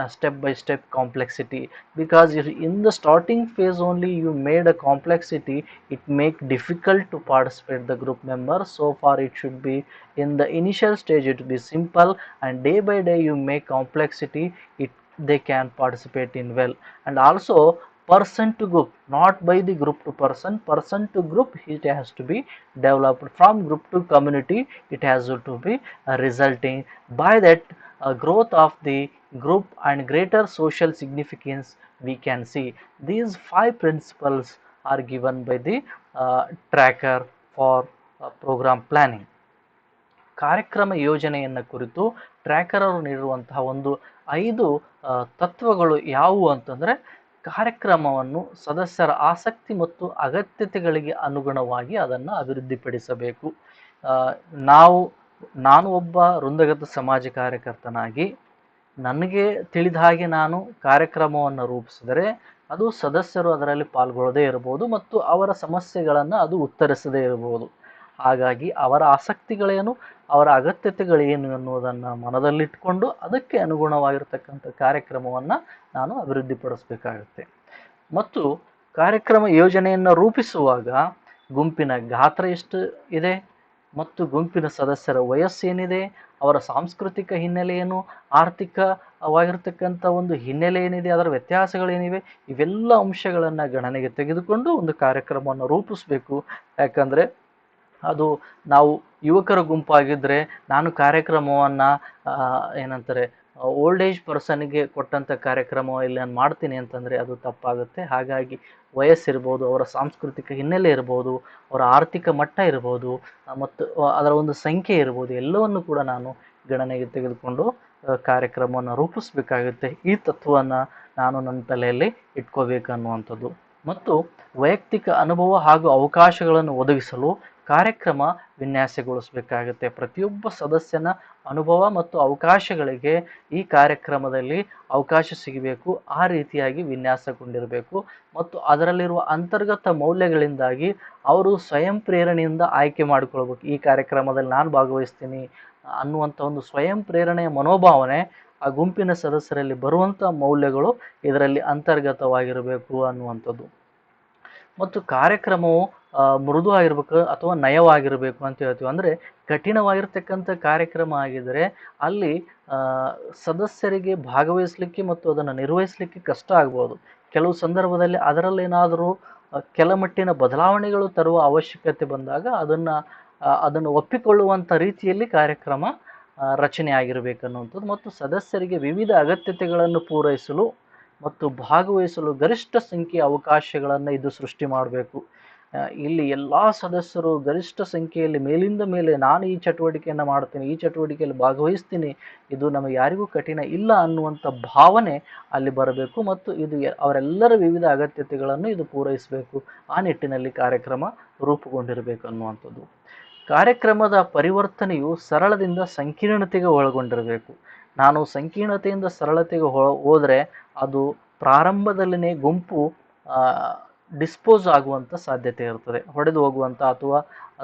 step by step complexity, because if in the starting phase only you made a complexity, it make difficult to participate the group members. So far it should be in the initial stage it will be simple, and day by day you make complexity, it they can participate in well. And also person to group, not by the group to person, person to group, it has to be developed from group to community. It has to be resulting by that growth of the group and greater social significance. We can see these 5 principles are given by the tracker for program planning. ಕಾರ್ಯಕ್ರಮ ಯೋಜನೆಯನ್ನು ಕುರಿತು tracker ಅವರು ನೀಡಿರುವಂತಹ ಒಂದು 5 ತತ್ವಗಳು ಯಾವುವು ಅಂತಂದರೆ, ಕಾರ್ಯಕ್ರಮವನ್ನು ಸದಸ್ಯರ ಆಸಕ್ತಿ ಮತ್ತು ಅಗತ್ಯತೆಗಳಿಗೆ ಅನುಗುಣವಾಗಿ ಅದನ್ನು ಅಭಿವೃದ್ಧಿಪಡಿಸಬೇಕು. ನಾವು ನಾನು ಒಬ್ಬ ವೃಂದಗತ ಸಮಾಜ ಕಾರ್ಯಕರ್ತನಾಗಿ ನನಗೆ ತಿಳಿದ ಹಾಗೆ ನಾನು ಕಾರ್ಯಕ್ರಮವನ್ನು ರೂಪಿಸಿದರೆ ಅದು ಸದಸ್ಯರು ಅದರಲ್ಲಿ ಪಾಲ್ಗೊಳ್ಳದೇ ಇರಬಹುದು ಮತ್ತು ಅವರ ಸಮಸ್ಯೆಗಳನ್ನು ಅದು ಉತ್ತರಿಸದೇ ಇರಬಹುದು. ಹಾಗಾಗಿ ಅವರ ಆಸಕ್ತಿಗಳೇನು, ಅವರ ಅಗತ್ಯತೆಗಳೇನು ಎನ್ನುವುದನ್ನು ಮನದಲ್ಲಿಟ್ಟುಕೊಂಡು ಅದಕ್ಕೆ ಅನುಗುಣವಾಗಿರ್ತಕ್ಕಂಥ ಕಾರ್ಯಕ್ರಮವನ್ನು ನಾನು ಅಭಿವೃದ್ಧಿಪಡಿಸಬೇಕಾಗುತ್ತೆ. ಮತ್ತು ಕಾರ್ಯಕ್ರಮ ಯೋಜನೆಯನ್ನು ರೂಪಿಸುವಾಗ ಗುಂಪಿನ ಗಾತ್ರ ಎಷ್ಟು ಇದೆ, ಮತ್ತು ಗುಂಪಿನ ಸದಸ್ಯರ ವಯಸ್ಸೇನಿದೆ, ಅವರ ಸಾಂಸ್ಕೃತಿಕ ಹಿನ್ನೆಲೆ ಏನು, ಆರ್ಥಿಕವಾಗಿರ್ತಕ್ಕಂಥ ಒಂದು ಹಿನ್ನೆಲೆ ಏನಿದೆ, ಅದರ ವ್ಯತ್ಯಾಸಗಳೇನಿವೆ, ಇವೆಲ್ಲ ಅಂಶಗಳನ್ನು ಗಣನೆಗೆ ತೆಗೆದುಕೊಂಡು ಒಂದು ಕಾರ್ಯಕ್ರಮವನ್ನು ರೂಪಿಸಬೇಕು. ಯಾಕಂದರೆ ಅದು ನಾವು ಯುವಕರ ಗುಂಪಾಗಿದ್ದರೆ ನಾನು ಕಾರ್ಯಕ್ರಮವನ್ನು ಏನಂತಾರೆ ಓಲ್ಡ್ ಏಜ್ ಪರ್ಸನ್ಗೆ ಕೊಟ್ಟಂಥ ಕಾರ್ಯಕ್ರಮ ಇಲ್ಲಿ ನಾನು ಮಾಡ್ತೀನಿ ಅಂತಂದರೆ ಅದು ತಪ್ಪಾಗುತ್ತೆ. ಹಾಗಾಗಿ ವಯಸ್ಸಿರ್ಬೋದು, ಅವರ ಸಾಂಸ್ಕೃತಿಕ ಹಿನ್ನೆಲೆ ಇರ್ಬೋದು, ಅವರ ಆರ್ಥಿಕ ಮಟ್ಟ ಇರ್ಬೋದು, ಮತ್ತು ಅದರ ಒಂದು ಸಂಖ್ಯೆ ಇರ್ಬೋದು, ಎಲ್ಲವನ್ನು ಕೂಡ ನಾನು ಗಣನೆಗೆ ತೆಗೆದುಕೊಂಡು ಕಾರ್ಯಕ್ರಮವನ್ನು ರೂಪಿಸಬೇಕಾಗುತ್ತೆ. ಈ ತತ್ವವನ್ನು ನಾನು ನನ್ನ ತಲೆಯಲ್ಲಿ ಇಟ್ಕೋಬೇಕನ್ನುವಂಥದ್ದು. ಮತ್ತು ವೈಯಕ್ತಿಕ ಅನುಭವ ಹಾಗೂ ಅವಕಾಶಗಳನ್ನು ಒದಗಿಸಲು ಕಾರ್ಯಕ್ರಮ ವಿನ್ಯಾಸಗೊಳಿಸಬೇಕಾಗುತ್ತೆ. ಪ್ರತಿಯೊಬ್ಬ ಸದಸ್ಯನ ಅನುಭವ ಮತ್ತು ಅವಕಾಶಗಳಿಗೆ ಈ ಕಾರ್ಯಕ್ರಮದಲ್ಲಿ ಅವಕಾಶ ಸಿಗಬೇಕು, ಆ ರೀತಿಯಾಗಿ ವಿನ್ಯಾಸಗೊಂಡಿರಬೇಕು. ಮತ್ತು ಅದರಲ್ಲಿರುವ ಅಂತರ್ಗತ ಮೌಲ್ಯಗಳಿಂದಾಗಿ ಅವರು ಸ್ವಯಂ ಪ್ರೇರಣೆಯಿಂದ ಆಯ್ಕೆ ಮಾಡಿಕೊಳ್ಬೇಕು. ಈ ಕಾರ್ಯಕ್ರಮದಲ್ಲಿ ನಾನು ಭಾಗವಹಿಸ್ತೀನಿ ಅನ್ನುವಂಥ ಒಂದು ಸ್ವಯಂ ಪ್ರೇರಣೆಯ ಮನೋಭಾವನೆ ಆ ಗುಂಪಿನ ಸದಸ್ಯರಲ್ಲಿ ಬರುವಂಥ ಮೌಲ್ಯಗಳು ಇದರಲ್ಲಿ ಅಂತರ್ಗತವಾಗಿರಬೇಕು ಅನ್ನುವಂಥದ್ದು. ಮತ್ತು ಕಾರ್ಯಕ್ರಮವು ಮೃದು ಆಗಿರ್ಬೇಕು ಅಥವಾ ನಯವಾಗಿರಬೇಕು ಅಂತ ಹೇಳ್ತೀವಿ. ಅಂದರೆ ಕಠಿಣವಾಗಿರ್ತಕ್ಕಂಥ ಕಾರ್ಯಕ್ರಮ ಆಗಿದ್ದರೆ ಅಲ್ಲಿ ಸದಸ್ಯರಿಗೆ ಭಾಗವಹಿಸಲಿಕ್ಕೆ ಮತ್ತು ಅದನ್ನು ನಿರ್ವಹಿಸಲಿಕ್ಕೆ ಕಷ್ಟ ಆಗ್ಬೋದು. ಕೆಲವು ಸಂದರ್ಭದಲ್ಲಿ ಅದರಲ್ಲೇನಾದರೂ ಕೆಲಮಟ್ಟಿನ ಬದಲಾವಣೆಗಳು ತರುವ ಅವಶ್ಯಕತೆ ಬಂದಾಗ ಅದನ್ನು ಒಪ್ಪಿಕೊಳ್ಳುವಂಥ ರೀತಿಯಲ್ಲಿ ಕಾರ್ಯಕ್ರಮ ರಚನೆ ಆಗಿರಬೇಕನ್ನುವಂಥದ್ದು. ಮತ್ತು ಸದಸ್ಯರಿಗೆ ವಿವಿಧ ಅಗತ್ಯತೆಗಳನ್ನು ಪೂರೈಸಲು ಮತ್ತು ಭಾಗವಹಿಸಲು ಗರಿಷ್ಠ ಸಂಖ್ಯೆಯ ಅವಕಾಶಗಳನ್ನು ಇದು ಸೃಷ್ಟಿ ಮಾಡಬೇಕು. ಇಲ್ಲಿ ಎಲ್ಲ ಸದಸ್ಯರು ಗರಿಷ್ಠ ಸಂಖ್ಯೆಯಲ್ಲಿ ಮೇಲಿಂದ ಮೇಲೆ ನಾನು ಈ ಚಟುವಟಿಕೆಯನ್ನು ಮಾಡ್ತೀನಿ, ಈ ಚಟುವಟಿಕೆಯಲ್ಲಿ ಭಾಗವಹಿಸ್ತೀನಿ, ಇದು ನಮಗೆ ಯಾರಿಗೂ ಕಠಿಣ ಇಲ್ಲ ಅನ್ನುವಂಥ ಭಾವನೆ ಅಲ್ಲಿ ಬರಬೇಕು. ಮತ್ತು ಇದು ಅವರೆಲ್ಲರ ವಿವಿಧ ಅಗತ್ಯತೆಗಳನ್ನು ಇದು ಪೂರೈಸಬೇಕು. ಆ ನಿಟ್ಟಿನಲ್ಲಿ ಕಾರ್ಯಕ್ರಮ ರೂಪುಗೊಂಡಿರಬೇಕು ಅನ್ನುವಂಥದ್ದು. ಕಾರ್ಯಕ್ರಮದ ಪರಿವರ್ತನೆಯು ಸರಳದಿಂದ ಸಂಕೀರ್ಣತೆಗೆ ಒಳಗೊಂಡಿರಬೇಕು. ನಾನು ಸಂಕೀರ್ಣತೆಯಿಂದ ಸರಳತೆಗೆ ಹೋದರೆ ಅದು ಪ್ರಾರಂಭದಲ್ಲಿನೇ ಗುಂಪು ಡಿಸ್ಪೋಸ್ ಆಗುವಂಥ ಸಾಧ್ಯತೆ ಇರ್ತದೆ, ಹೊಡೆದು ಹೋಗುವಂಥ ಅಥವಾ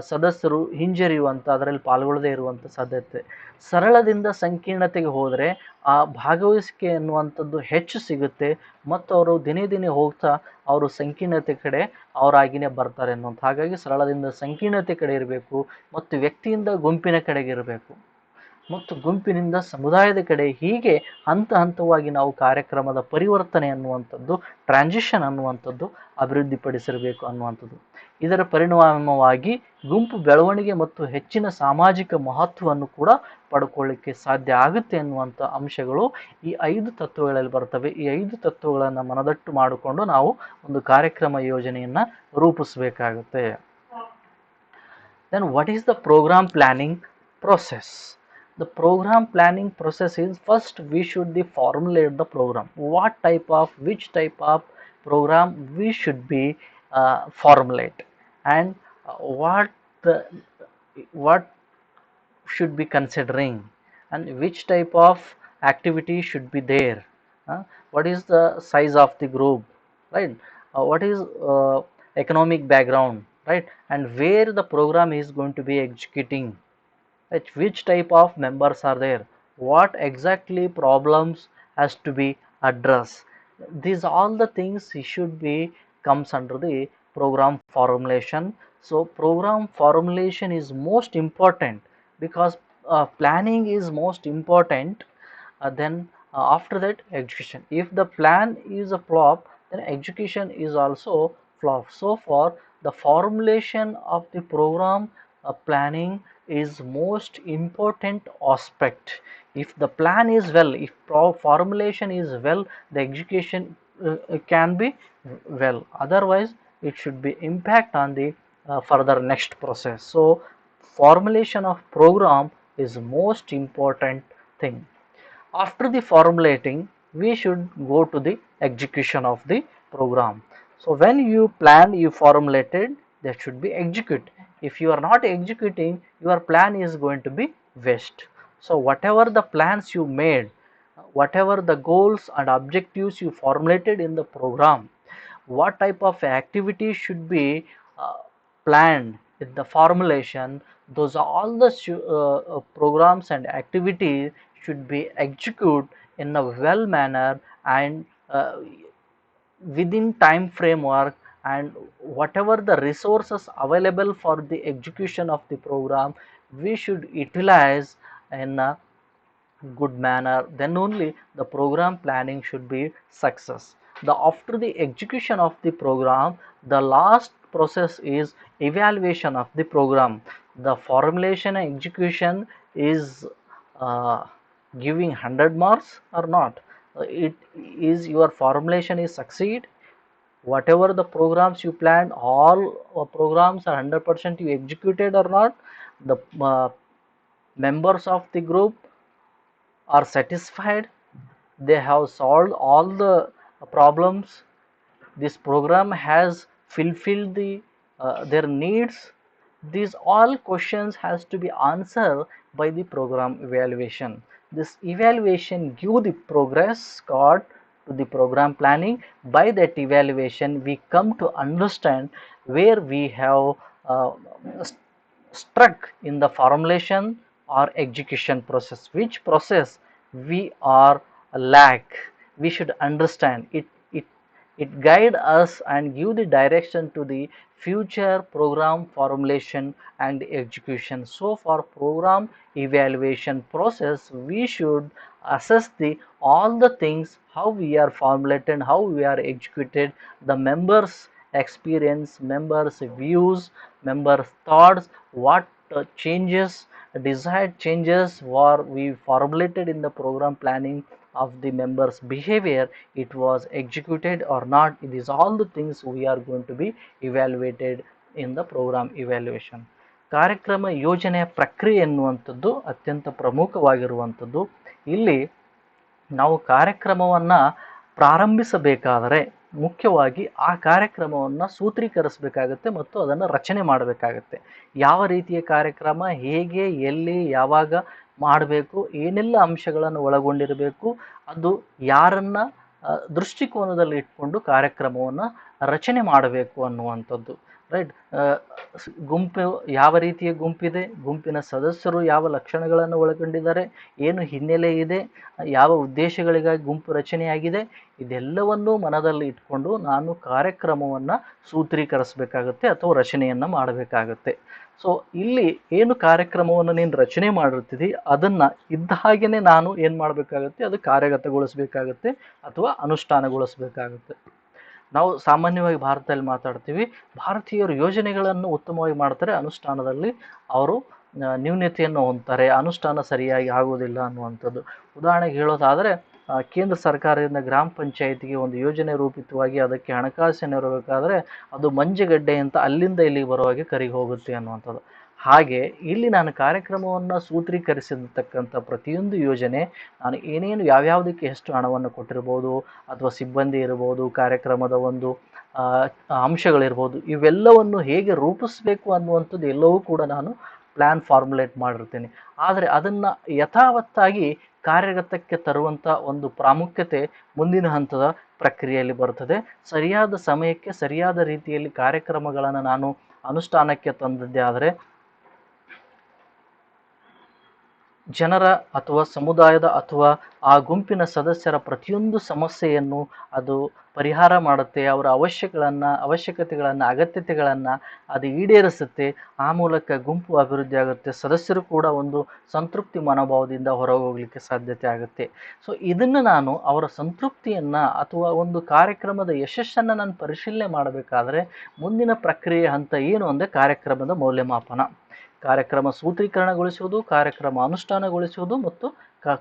ಸದಸ್ಯರು ಹಿಂಜರಿಯುವಂಥ, ಅದರಲ್ಲಿ ಪಾಲ್ಗೊಳ್ಳದೇ ಇರುವಂಥ ಸಾಧ್ಯತೆ. ಸರಳದಿಂದ ಸಂಕೀರ್ಣತೆಗೆ ಹೋದರೆ ಆ ಭಾಗವಹಿಸಿಕೆ ಅನ್ನುವಂಥದ್ದು ಹೆಚ್ಚು ಸಿಗುತ್ತೆ ಮತ್ತು ಅವರು ದಿನೇ ದಿನೇ ಹೋಗ್ತಾ ಅವರು ಸಂಕೀರ್ಣತೆ ಕಡೆ ಅವರಾಗಿಯೇ ಬರ್ತಾರೆ ಅನ್ನುವಂಥ. ಹಾಗಾಗಿ ಸರಳದಿಂದ ಸಂಕೀರ್ಣತೆ ಕಡೆ ಇರಬೇಕು ಮತ್ತು ವ್ಯಕ್ತಿಯಿಂದ ಗುಂಪಿನ ಕಡೆಗೆ ಇರಬೇಕು ಮತ್ತು ಗುಂಪಿನಿಂದ ಸಮುದಾಯದ ಕಡೆ. ಹೀಗೆ ಹಂತ ಹಂತವಾಗಿ ನಾವು ಕಾರ್ಯಕ್ರಮದ ಪರಿವರ್ತನೆ ಅನ್ನುವಂಥದ್ದು, ಟ್ರಾನ್ಸಿಷನ್ ಅನ್ನುವಂಥದ್ದು ಅಭಿವೃದ್ಧಿಪಡಿಸಿರಬೇಕು ಅನ್ನುವಂಥದ್ದು. ಇದರ ಪರಿಣಾಮವಾಗಿ ಗುಂಪು ಬೆಳವಣಿಗೆ ಮತ್ತು ಹೆಚ್ಚಿನ ಸಾಮಾಜಿಕ ಮಹತ್ವವನ್ನು ಕೂಡ ಪಡ್ಕೊಳ್ಳಿಕ್ಕೆ ಸಾಧ್ಯ ಆಗುತ್ತೆ ಅನ್ನುವಂಥ ಅಂಶಗಳು ಈ 5 ತತ್ವಗಳಲ್ಲಿ ಬರ್ತವೆ. ಈ 5 ತತ್ವಗಳನ್ನು ಮನದಟ್ಟು ಮಾಡಿಕೊಂಡು ನಾವು ಒಂದು ಕಾರ್ಯಕ್ರಮ ಯೋಜನೆಯನ್ನು ರೂಪಿಸಬೇಕಾಗುತ್ತೆ. Then what is the program planning process? The program planning process is, first we should formulate the program. Which type of program we should be formulate, and what should be considering, and which type of activity should be there. What is the size of the group, right? What is economic background, right? And where the program is going to be executing, right? Which type of members are there, what exactly problems has to be addressed. These all the things should be comes under the program formulation. So program formulation is most important because planning is most important. Then after that execution. If the plan is a flop, then execution is also flop. So for the formulation of the program planning is most important aspect. If the plan is well, if formulation is well, the execution can be well. Otherwise it should be impact on the further next process. So formulation of program is most important thing. After the formulating, we should go to the execution of the program. So when you plan, you formulated, that should be execute. If you are not executing, your plan is going to be waste. So whatever the plans you made, whatever the goals and objectives you formulated in the program, what type of activities should be planned in the formulation, those are all the programs and activities should be executed in a well manner and within time framework and whatever the resources available for the execution of the program, we should utilize in a good manner. Then only the program planning should be success. After the execution of the program, the last process is evaluation of the program. The formulation and execution is uh, giving 100 marks or not. It is your formulation is succeed. Whatever the programs you planned, all programs are 100% you executed or not. The members of the group are satisfied, they have solved all the problems, this program has fulfilled their needs. These all questions has to be answered by the program evaluation. This evaluation give the progress card to the program planning. By that evaluation we come to understand where we have uh, struck in the formulation or execution process, which process we are lack. We should understand it. It guide us and give the direction to the future program formulation and execution. So for program evaluation process, we should assess the all the things, how we are formulated, how we are executed, the members experience, members views, members thoughts, what changes, desired changes were we formulated in the program planning of the members behavior, it was executed or not. It is all the things we are going to be evaluated in the program evaluation. ಕಾರ್ಯಕ್ರಮ ಯೋಜನೆಯ ಪ್ರಕ್ರಿಯೆ ಎನ್ನುವಂಥದ್ದು ಅತ್ಯಂತ ಪ್ರಮುಖವಾಗಿರುವಂಥದ್ದು. ಇಲ್ಲಿ ನಾವು ಕಾರ್ಯಕ್ರಮವನ್ನು ಪ್ರಾರಂಭಿಸಬೇಕಾದರೆ ಮುಖ್ಯವಾಗಿ ಆ ಕಾರ್ಯಕ್ರಮವನ್ನು ಸೂತ್ರೀಕರಿಸಬೇಕಾಗುತ್ತೆ ಮತ್ತು ಅದನ್ನು ರಚನೆ ಮಾಡಬೇಕಾಗುತ್ತೆ. ಯಾವ ರೀತಿಯ ಕಾರ್ಯಕ್ರಮ, ಹೇಗೆ, ಎಲ್ಲಿ, ಯಾವಾಗ ಮಾಡಬೇಕು, ಏನೆಲ್ಲ ಅಂಶಗಳನ್ನು ಒಳಗೊಂಡಿರಬೇಕು, ಅದು ಯಾರನ್ನ ದೃಷ್ಟಿಕೋನದಲ್ಲಿ ಇಟ್ಕೊಂಡು ಕಾರ್ಯಕ್ರಮವನ್ನು ರಚನೆ ಮಾಡಬೇಕು ಅನ್ನುವಂಥದ್ದು. ರೈಟ್. ಗುಂಪು ಯಾವ ರೀತಿಯ ಗುಂಪಿದೆ, ಗುಂಪಿನ ಸದಸ್ಯರು ಯಾವ ಲಕ್ಷಣಗಳನ್ನು ಒಳಗೊಂಡಿದ್ದಾರೆ, ಏನು ಹಿನ್ನೆಲೆ ಇದೆ, ಯಾವ ಉದ್ದೇಶಗಳಿಗಾಗಿ ಗುಂಪು ರಚನೆಯಾಗಿದೆ, ಇದೆಲ್ಲವನ್ನೂ ಮನದಲ್ಲಿ ಇಟ್ಕೊಂಡು ನಾನು ಕಾರ್ಯಕ್ರಮವನ್ನು ಸೂತ್ರೀಕರಿಸಬೇಕಾಗುತ್ತೆ ಅಥವಾ ರಚನೆಯನ್ನು ಮಾಡಬೇಕಾಗುತ್ತೆ. ಸೊ ಇಲ್ಲಿ ಏನು ಕಾರ್ಯಕ್ರಮವನ್ನು ನೀನು ರಚನೆ ಮಾಡಿರ್ತೀರಿ ಅದನ್ನು ಇದ್ದ ಹಾಗೆಯೇ ನಾನು ಏನು ಮಾಡಬೇಕಾಗುತ್ತೆ, ಅದು ಕಾರ್ಯಗತಗೊಳಿಸಬೇಕಾಗುತ್ತೆ ಅಥವಾ ಅನುಷ್ಠಾನಗೊಳಿಸಬೇಕಾಗುತ್ತೆ. ನಾವು ಸಾಮಾನ್ಯವಾಗಿ ಭಾರತದಲ್ಲಿ ಮಾತಾಡ್ತೀವಿ, ಭಾರತೀಯರು ಯೋಜನೆಗಳನ್ನು ಉತ್ತಮವಾಗಿ ಮಾಡ್ತಾರೆ, ಅನುಷ್ಠಾನದಲ್ಲಿ ಅವರು ನ್ಯೂನ್ಯತೆಯನ್ನು ಹೊಂದ್ತಾರೆ, ಅನುಷ್ಠಾನ ಸರಿಯಾಗಿ ಆಗೋದಿಲ್ಲ ಅನ್ನುವಂಥದ್ದು. ಉದಾಹರಣೆಗೆ ಹೇಳೋದಾದರೆ, ಕೇಂದ್ರ ಸರ್ಕಾರದಿಂದ ಗ್ರಾಮ ಪಂಚಾಯಿತಿಗೆ ಒಂದು ಯೋಜನೆ ರೂಪಿತವಾಗಿ ಅದಕ್ಕೆ ಹಣಕಾಸಿನ ಇರಬೇಕಾದ್ರೆ ಅದು ಮಂಜುಗಡ್ಡೆ ಅಂತ ಅಲ್ಲಿಂದ ಇಲ್ಲಿಗೆ ಬರುವಾಗೆ ಕರಿಗೆ ಹೋಗುತ್ತೆ ಅನ್ನುವಂಥದ್ದು. ಹಾಗೆ ಇಲ್ಲಿ ನಾನು ಕಾರ್ಯಕ್ರಮವನ್ನು ಸೂತ್ರೀಕರಿಸಿರ್ತಕ್ಕಂಥ ಪ್ರತಿಯೊಂದು ಯೋಜನೆ, ನಾನು ಏನೇನು ಯಾವ್ಯಾವುದಕ್ಕೆ ಎಷ್ಟು ಹಣವನ್ನು ಕೊಟ್ಟಿರ್ಬೋದು, ಅಥವಾ ಸಿಬ್ಬಂದಿ ಇರ್ಬೋದು, ಕಾರ್ಯಕ್ರಮದ ಒಂದು ಅಂಶಗಳಿರ್ಬೋದು, ಇವೆಲ್ಲವನ್ನು ಹೇಗೆ ರೂಪಿಸಬೇಕು ಅನ್ನುವಂಥದ್ದು ಎಲ್ಲವೂ ಕೂಡ ನಾನು ಪ್ಲ್ಯಾನ್ ಫಾರ್ಮುಲೇಟ್ ಮಾಡಿರ್ತೀನಿ. ಆದರೆ ಅದನ್ನು ಯಥಾವತ್ತಾಗಿ ಕಾರ್ಯಗತಕ್ಕೆ ತರುವಂಥ ಒಂದು ಪ್ರಾಮುಖ್ಯತೆ ಮುಂದಿನ ಹಂತದ ಪ್ರಕ್ರಿಯೆಯಲ್ಲಿ ಬರ್ತದೆ. ಸರಿಯಾದ ಸಮಯಕ್ಕೆ ಸರಿಯಾದ ರೀತಿಯಲ್ಲಿ ಕಾರ್ಯಕ್ರಮಗಳನ್ನು ನಾನು ಅನುಷ್ಠಾನಕ್ಕೆ ತಂದಿದ್ದೆ ಆದರೆ ಜನರ ಅಥವಾ ಸಮುದಾಯದ ಅಥವಾ ಆ ಗುಂಪಿನ ಸದಸ್ಯರ ಪ್ರತಿಯೊಂದು ಸಮಸ್ಯೆಯನ್ನು ಅದು ಪರಿಹಾರ ಮಾಡುತ್ತೆ, ಅವರ ಅವಶ್ಯಕತೆಗಳನ್ನು ಅಗತ್ಯತೆಗಳನ್ನು ಅದು ಈಡೇರಿಸುತ್ತೆ. ಆ ಮೂಲಕ ಗುಂಪು ಅಭಿವೃದ್ಧಿ ಆಗುತ್ತೆ, ಸದಸ್ಯರು ಕೂಡ ಒಂದು ಸಂತೃಪ್ತಿ ಮನೋಭಾವದಿಂದ ಹೊರಗೆ ಹೋಗಲಿಕ್ಕೆ ಸಾಧ್ಯತೆ ಆಗುತ್ತೆ. ಸೊ ಇದನ್ನು ನಾನು ಅವರ ಸಂತೃಪ್ತಿಯನ್ನು ಅಥವಾ ಒಂದು ಕಾರ್ಯಕ್ರಮದ ಯಶಸ್ಸನ್ನು ನಾನು ಪರಿಶೀಲನೆ ಮಾಡಬೇಕಾದ್ರೆ ಮುಂದಿನ ಪ್ರಕ್ರಿಯೆ ಹಂತ ಏನು ಅಂದರೆ ಕಾರ್ಯಕ್ರಮದ ಮೌಲ್ಯಮಾಪನ. ಕಾರ್ಯಕ್ರಮ ಸೂತ್ರೀಕರಣಗೊಳಿಸುವುದು, ಕಾರ್ಯಕ್ರಮ ಅನುಷ್ಠಾನಗೊಳಿಸುವುದು ಮತ್ತು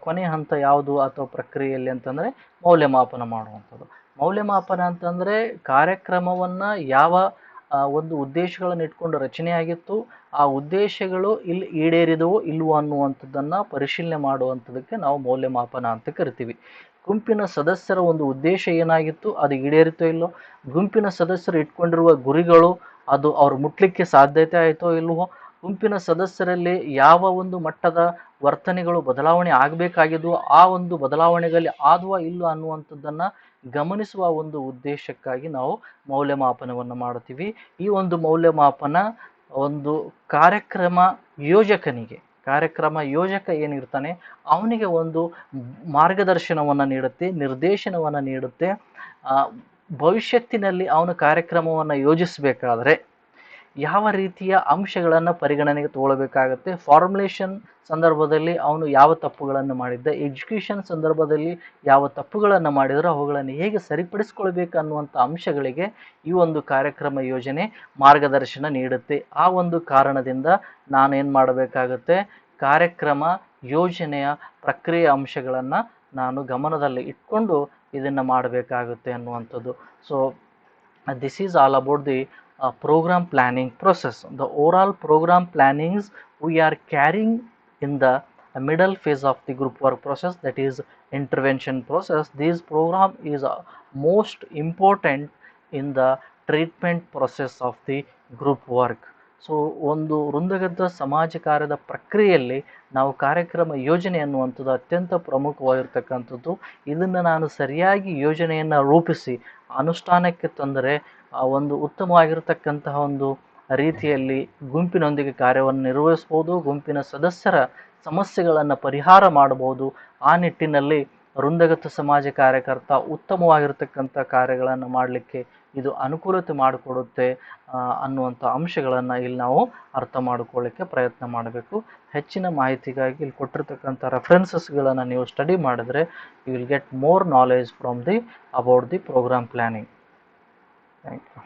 ಕೊನೆಯ ಹಂತ ಯಾವುದು ಅಥವಾ ಪ್ರಕ್ರಿಯೆಯಲ್ಲಿ ಅಂತಂದರೆ ಮೌಲ್ಯಮಾಪನ ಮಾಡುವಂಥದ್ದು. ಮೌಲ್ಯಮಾಪನ ಅಂತಂದರೆ ಕಾರ್ಯಕ್ರಮವನ್ನು ಯಾವ ಒಂದು ಉದ್ದೇಶಗಳನ್ನು ಇಟ್ಕೊಂಡು ರಚನೆಯಾಗಿತ್ತು, ಆ ಉದ್ದೇಶಗಳು ಇಲ್ಲಿ ಈಡೇರಿದವೋ ಇಲ್ವೋ ಅನ್ನುವಂಥದ್ದನ್ನು ಪರಿಶೀಲನೆ ಮಾಡುವಂಥದ್ದಕ್ಕೆ ನಾವು ಮೌಲ್ಯಮಾಪನ ಅಂತ ಕರಿತೀವಿ. ಗುಂಪಿನ ಸದಸ್ಯರ ಒಂದು ಉದ್ದೇಶ ಏನಾಗಿತ್ತು, ಅದು ಈಡೇರಿತೋ ಇಲ್ಲೋ, ಗುಂಪಿನ ಸದಸ್ಯರು ಇಟ್ಕೊಂಡಿರುವ ಗುರಿಗಳು ಅದು ಅವ್ರು ಮುಟ್ಲಿಕ್ಕೆ ಸಾಧ್ಯತೆ ಆಯಿತೋ ಇಲ್ವೋ, ಗುಂಪಿನ ಸದಸ್ಯರಲ್ಲಿ ಯಾವ ಒಂದು ಮಟ್ಟದ ವರ್ತನೆಗಳು ಬದಲಾವಣೆ ಆಗಬೇಕಾಗಿದ್ವು, ಆ ಒಂದು ಬದಲಾವಣೆಗಳಲ್ಲಿ ಆದ್ವಾ ಇಲ್ಲ ಅನ್ನುವಂಥದ್ದನ್ನು ಗಮನಿಸುವ ಒಂದು ಉದ್ದೇಶಕ್ಕಾಗಿ ನಾವು ಮೌಲ್ಯಮಾಪನವನ್ನು ಮಾಡ್ತೀವಿ. ಈ ಒಂದು ಮೌಲ್ಯಮಾಪನ ಒಂದು ಕಾರ್ಯಕ್ರಮ ಯೋಜಕ ಏನಿರ್ತಾನೆ ಅವನಿಗೆ ಒಂದು ಮಾರ್ಗದರ್ಶನವನ್ನು ನೀಡುತ್ತೆ, ನಿರ್ದೇಶನವನ್ನು ನೀಡುತ್ತೆ. ಭವಿಷ್ಯತ್ತಿನಲ್ಲಿ ಅವನು ಕಾರ್ಯಕ್ರಮವನ್ನು ಯೋಜಿಸಬೇಕಾದ್ರೆ ಯಾವ ರೀತಿಯ ಅಂಶಗಳನ್ನು ಪರಿಗಣನೆಗೆ ತಗೊಳ್ಬೇಕಾಗುತ್ತೆ, ಫಾರ್ಮುಲೇಷನ್ ಸಂದರ್ಭದಲ್ಲಿ ಅವನು ಯಾವ ತಪ್ಪುಗಳನ್ನು ಮಾಡಿದ್ದ, ಎಜುಕೇಷನ್ ಸಂದರ್ಭದಲ್ಲಿ ಯಾವ ತಪ್ಪುಗಳನ್ನು ಮಾಡಿದರೂ ಅವುಗಳನ್ನು ಹೇಗೆ ಸರಿಪಡಿಸ್ಕೊಳ್ಬೇಕು ಅನ್ನುವಂಥ ಅಂಶಗಳಿಗೆ ಈ ಒಂದು ಕಾರ್ಯಕ್ರಮ ಯೋಜನೆ ಮಾರ್ಗದರ್ಶನ ನೀಡುತ್ತೆ. ಆ ಒಂದು ಕಾರಣದಿಂದ ನಾನೇನು ಮಾಡಬೇಕಾಗುತ್ತೆ, ಕಾರ್ಯಕ್ರಮ ಯೋಜನೆಯ ಪ್ರಕ್ರಿಯೆ ಅಂಶಗಳನ್ನು ನಾನು ಗಮನದಲ್ಲಿ ಇಟ್ಕೊಂಡು ಇದನ್ನು ಮಾಡಬೇಕಾಗುತ್ತೆ ಅನ್ನುವಂಥದ್ದು. So this is all about the program planning process. The overall program plannings we are carrying in the middle phase of the group work process, that is intervention process. This program is most important in the treatment process of the group work. So ಒಂದು ವೃಂದಗತ ಸಮಾಜ ಕಾರ್ಯದ ಪ್ರಕ್ರಿಯೆಯಲ್ಲಿ ನಾವು ಕಾರ್ಯಕ್ರಮ ಯೋಜನೆ ಅನ್ನುವಂಥದ್ದು ಅತ್ಯಂತ ಪ್ರಮುಖವಾಗಿರ್ತಕ್ಕಂಥದ್ದು. ಇದನ್ನು ನಾನು ಸರಿಯಾಗಿ ಯೋಜನೆಯನ್ನು ರೂಪಿಸಿ ಅನುಷ್ಠಾನಕ್ಕೆ ತಂದರೆ ಒಂದು ಉತ್ತಮವಾಗಿರತಕ್ಕಂತಹ ಒಂದು ರೀತಿಯಲ್ಲಿ ಗುಂಪಿನೊಂದಿಗೆ ಕಾರ್ಯವನ್ನು ನಿರ್ವಹಿಸ್ಬೋದು, ಗುಂಪಿನ ಸದಸ್ಯರ ಸಮಸ್ಯೆಗಳನ್ನು ಪರಿಹಾರ ಮಾಡಬಹುದು. ಆ ನಿಟ್ಟಿನಲ್ಲಿ ವೃಂದಗತ ಸಮಾಜ ಕಾರ್ಯಕರ್ತ ಉತ್ತಮವಾಗಿರ್ತಕ್ಕಂಥ ಕಾರ್ಯಗಳನ್ನು ಮಾಡಲಿಕ್ಕೆ ಇದು ಅನುಕೂಲತೆ ಮಾಡಿಕೊಡುತ್ತೆ ಅನ್ನುವಂಥ ಅಂಶಗಳನ್ನು ಇಲ್ಲಿ ನಾವು ಅರ್ಥ ಮಾಡಿಕೊಳ್ಳಿಕ್ಕೆ ಪ್ರಯತ್ನ ಮಾಡಬೇಕು. ಹೆಚ್ಚಿನ ಮಾಹಿತಿಗಾಗಿ ಇಲ್ಲಿ ಕೊಟ್ಟಿರ್ತಕ್ಕಂಥ ರೆಫರೆನ್ಸಸ್ಗಳನ್ನು ನೀವು ಸ್ಟಡಿ ಮಾಡಿದ್ರೆ you will get more knowledge from the about the program planning. Thank you.